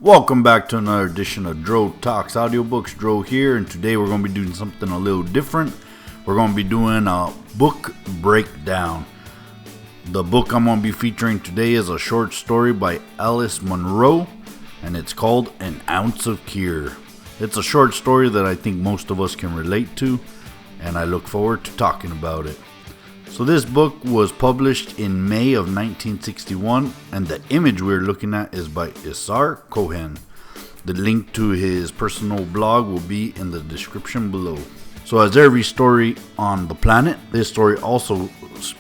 Welcome back to another edition of Drotalks Audiobooks. Dro here, and today we're going to be doing something a little different. We're going to be doing a book breakdown. The book I'm going to be featuring today is a short story by Alice Munro, and it's called An Ounce of Cure. It's a short story that I think most of us can relate to, and I look forward to talking about it. So this book was published in May of 1961, and the image we're looking at is by Isar Cohen. The link to his personal blog will be in the description below. So as every story on the planet, this story also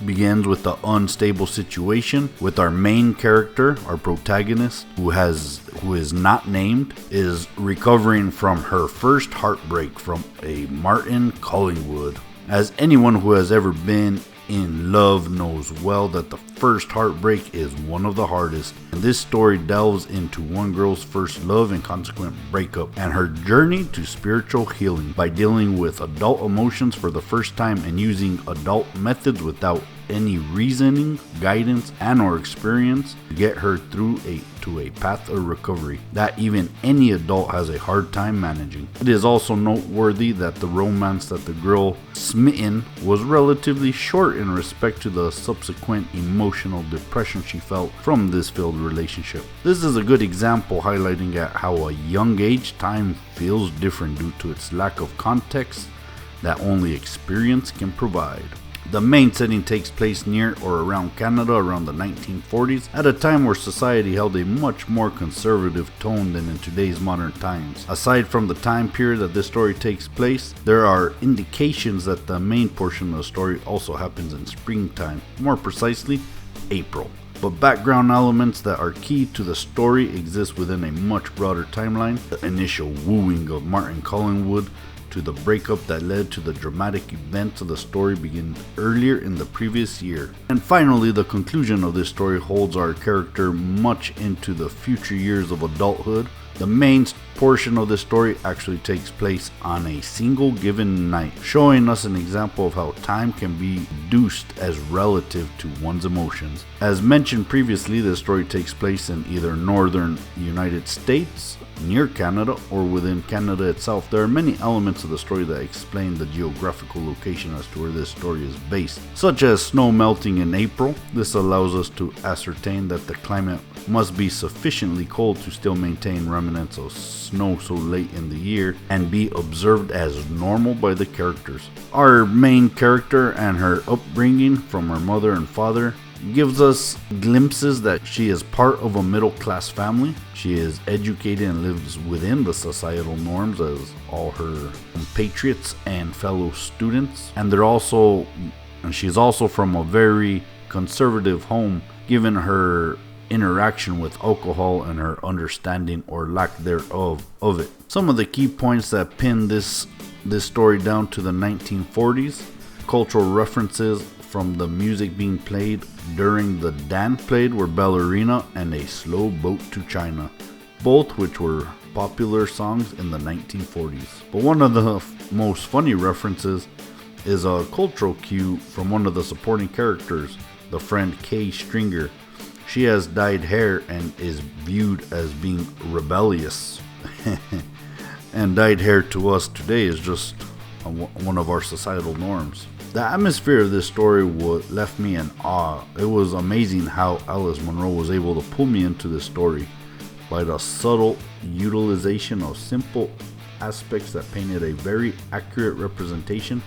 begins with an unstable situation with our main character, our protagonist, who is not named, is recovering from her first heartbreak from a Martin Collingwood. As anyone who has ever been in love knows well that the first heartbreak is one of the hardest, and this story delves into one girl's first love and consequent breakup and her journey to spiritual healing by dealing with adult emotions for the first time and using adult methods without any reasoning, guidance, and or experience to get her through to a path of recovery that even any adult has a hard time managing. It is also noteworthy that the romance that the girl smitten was relatively short in respect to the subsequent emotional depression she felt from this failed relationship. This is a good example highlighting at how a young age time feels different due to its lack of context that only experience can provide. The main setting takes place near or around Canada around the 1940s, at a time where society held a much more conservative tone than in today's modern times. Aside from the time period that this story takes place, there are indications that the main portion of the story also happens in springtime, more precisely, April. But background elements that are key to the story exist within a much broader timeline. The initial wooing of Martin Collingwood to the breakup that led to the dramatic events of the story begin earlier in the previous year. And finally, the conclusion of this story holds our character much into the future years of adulthood. The main portion of the story actually takes place on a single given night, showing us an example of how time can be reduced as relative to one's emotions. As mentioned previously, this story takes place in either northern United States, near Canada, or within Canada itself. There are many elements of the story that explain the geographical location as to where this story is based, such as snow melting in April. This allows us to ascertain that the climate must be sufficiently cold to still maintain remnants of snow so late in the year and be observed as normal by the characters. Our main character and her upbringing from her mother and father gives us glimpses that she is part of a middle-class family. She is educated and lives within the societal norms as all her compatriots and fellow students. And she's also from a very conservative home, given her interaction with alcohol and her understanding or lack thereof of it. Some of the key points that pin this story down to the 1940s: cultural references from the music being played during the dance played were Ballerina and A Slow Boat to China, both which were popular songs in the 1940s. But one of the most funny references is a cultural cue from one of the supporting characters, the friend Kay Stringer. She has dyed hair and is viewed as being rebellious. And dyed hair to us today is just one of our societal norms. The atmosphere of this story left me in awe. It was amazing how Alice Munro was able to pull me into this story by the subtle utilization of simple aspects that painted a very accurate representation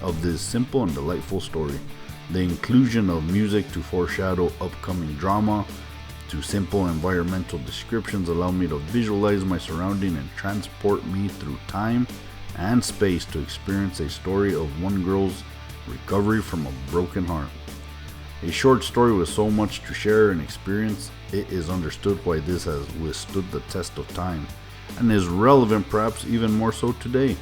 of this simple and delightful story. The inclusion of music to foreshadow upcoming drama, to simple environmental descriptions allow me to visualize my surrounding and transport me through time and space to experience a story of one girl's recovery from a broken heart. A short story with so much to share and experience, it is understood why this has withstood the test of time and is relevant perhaps even more so today,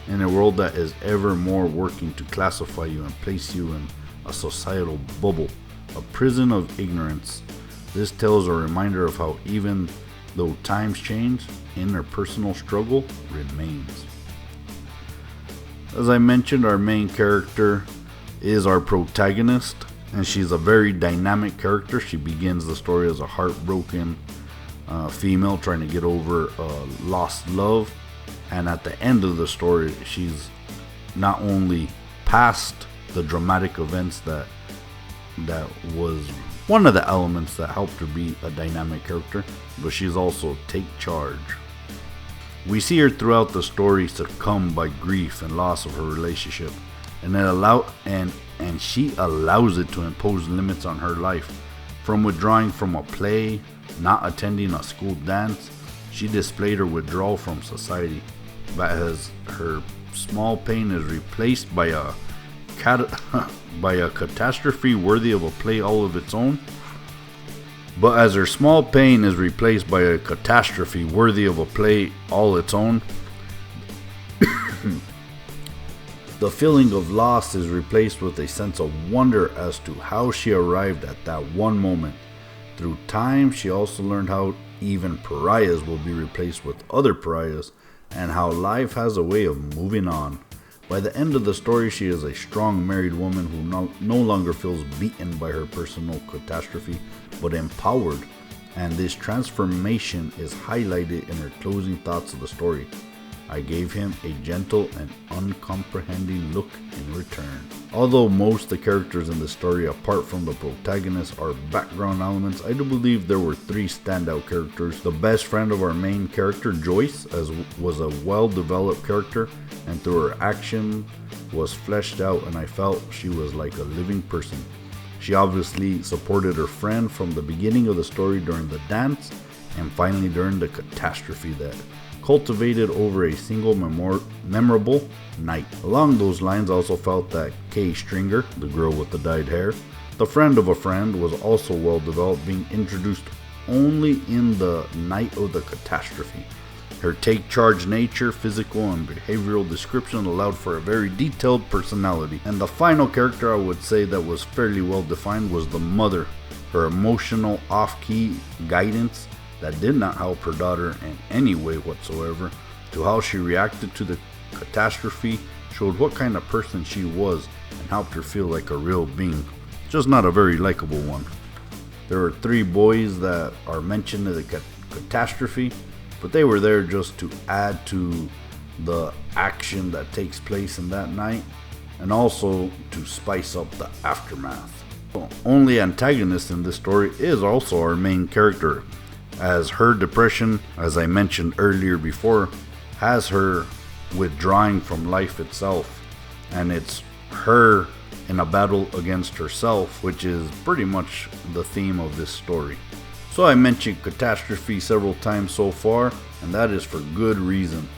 in a world that is ever more working to classify you and place you in a societal bubble, a prison of ignorance. This tale is a reminder of how even though times change, interpersonal struggle remains. As I mentioned, our main character is our protagonist, and she's a very dynamic character. She begins the story as a heartbroken female trying to get over lost love. And at the end of the story, she's not only past the dramatic events that was one of the elements that helped her be a dynamic character, but she's also take charge. We see her throughout the story succumb by grief and loss of her relationship, and she allows it to impose limits on her life. From withdrawing from a play, not attending a school dance, she displayed her withdrawal from society. But as her small pain is replaced by a catastrophe worthy of a play all of its own. But as her small pain is replaced by a catastrophe worthy of a play all its own, the feeling of loss is replaced with a sense of wonder as to how she arrived at that one moment. Through time, she also learned how even pariahs will be replaced with other pariahs, and how life has a way of moving on. By the end of the story, she is a strong married woman who no longer feels beaten by her personal catastrophe, but empowered, and this transformation is highlighted in her closing thoughts of the story. I gave him a gentle and uncomprehending look in return. Although most of the characters in the story, apart from the protagonist, are background elements, I do believe there were three standout characters. The best friend of our main character, Joyce, was a well-developed character, and through her action was fleshed out, and I felt she was like a living person. She obviously supported her friend from the beginning of the story during the dance, and finally during the catastrophe that cultivated over a single memorable night. Along those lines, I also felt that Kay Stringer, the girl with the dyed hair, the friend of a friend, was also well developed, being introduced only in the night of the catastrophe. Her take charge nature, physical and behavioral description allowed for a very detailed personality. And the final character I would say that was fairly well defined was the mother. Her emotional off-key guidance that did not help her daughter in any way whatsoever, to how she reacted to the catastrophe, showed what kind of person she was and helped her feel like a real being, just not a very likable one. There are three boys that are mentioned in the catastrophe, but they were there just to add to the action that takes place in that night, and also to spice up the aftermath. The only antagonist in this story is also our main character, as her depression, as I mentioned earlier before, has her withdrawing from life itself, and it's her in a battle against herself, which is pretty much the theme of this story. So I mentioned catastrophe several times so far, and that is for good reason.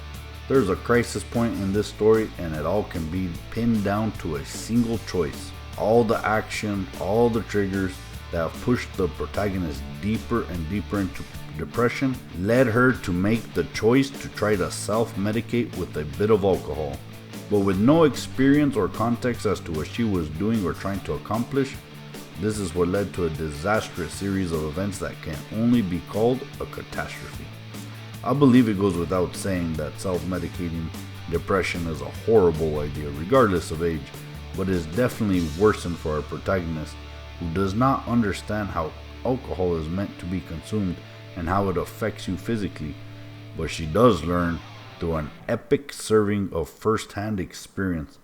There's a crisis point in this story, and it all can be pinned down to a single choice. All the action, all the triggers that have pushed the protagonist deeper and deeper into depression led her to make the choice to try to self-medicate with a bit of alcohol. But with no experience or context as to what she was doing or trying to accomplish, this is what led to a disastrous series of events that can only be called a catastrophe. I believe it goes without saying that self-medicating depression is a horrible idea regardless of age, but is definitely worsened for our protagonist, who does not understand how alcohol is meant to be consumed and how it affects you physically, but she does learn through an epic serving of first-hand experience.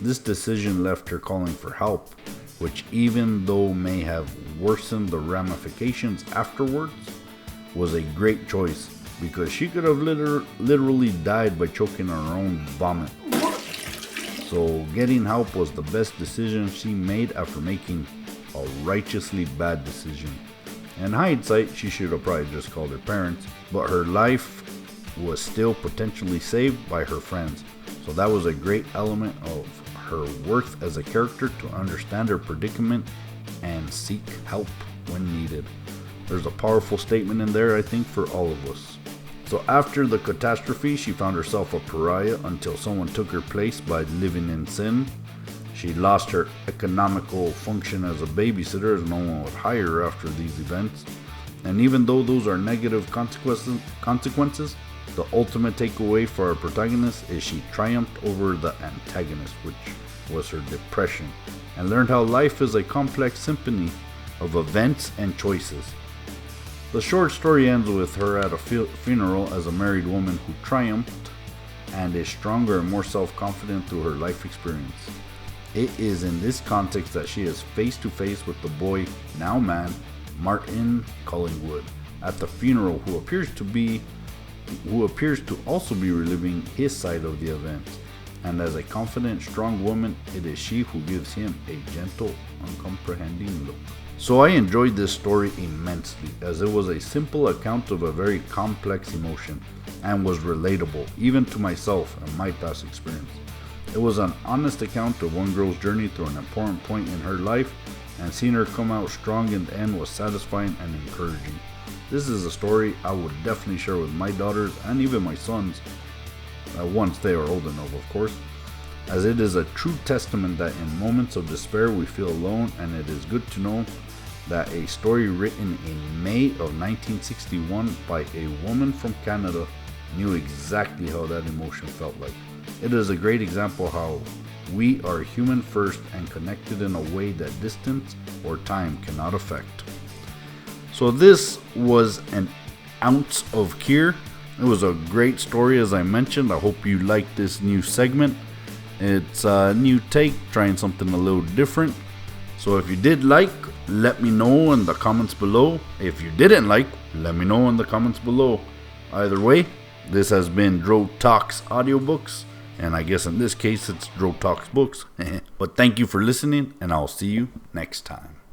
This decision left her calling for help, which, even though may have worsened the ramifications afterwards, was a great choice, because she could have literally died by choking on her own vomit. So getting help was the best decision she made after making a righteously bad decision. In hindsight, she should have probably just called her parents, but her life was still potentially saved by her friends. So that was a great element of her worth as a character, to understand her predicament and seek help when needed. There's a powerful statement in there, I think, for all of us. So after the catastrophe, she found herself a pariah until someone took her place by living in sin. She lost her economical function as a babysitter, as no one would hire her after these events. And even though those are negative consequences, the ultimate takeaway for our protagonist is she triumphed over the antagonist, which was her depression, and learned how life is a complex symphony of events and choices. The short story ends with her at a funeral as a married woman who triumphed and is stronger and more self-confident through her life experience. It is in this context that she is face to face with the boy, now man, Martin Collingwood, at the funeral, who appears to also be reliving his side of the events. And as a confident, strong woman, it is she who gives him a gentle, uncomprehending look. So I enjoyed this story immensely, as it was a simple account of a very complex emotion and was relatable, even to myself and my past experience. It was an honest account of one girl's journey through an important point in her life, and seeing her come out strong in the end was satisfying and encouraging. This is a story I would definitely share with my daughters and even my sons, once they are old enough, of course, as it is a true testament that in moments of despair we feel alone, and it is good to know that a story written in May of 1961 by a woman from Canada knew exactly how that emotion felt like. It is a great example how we are human first and connected in a way that distance or time cannot affect. So this was an ounce of Kier. It was a great story, as I mentioned. I hope you liked this new segment. It's a new take, trying something a little different. So if you did like, let me know in the comments below. If you didn't like, let me know in the comments below. Either way, this has been Drotalks Audiobooks, and I guess in this case it's Drotalks Books. But thank you for listening, and I'll see you next time.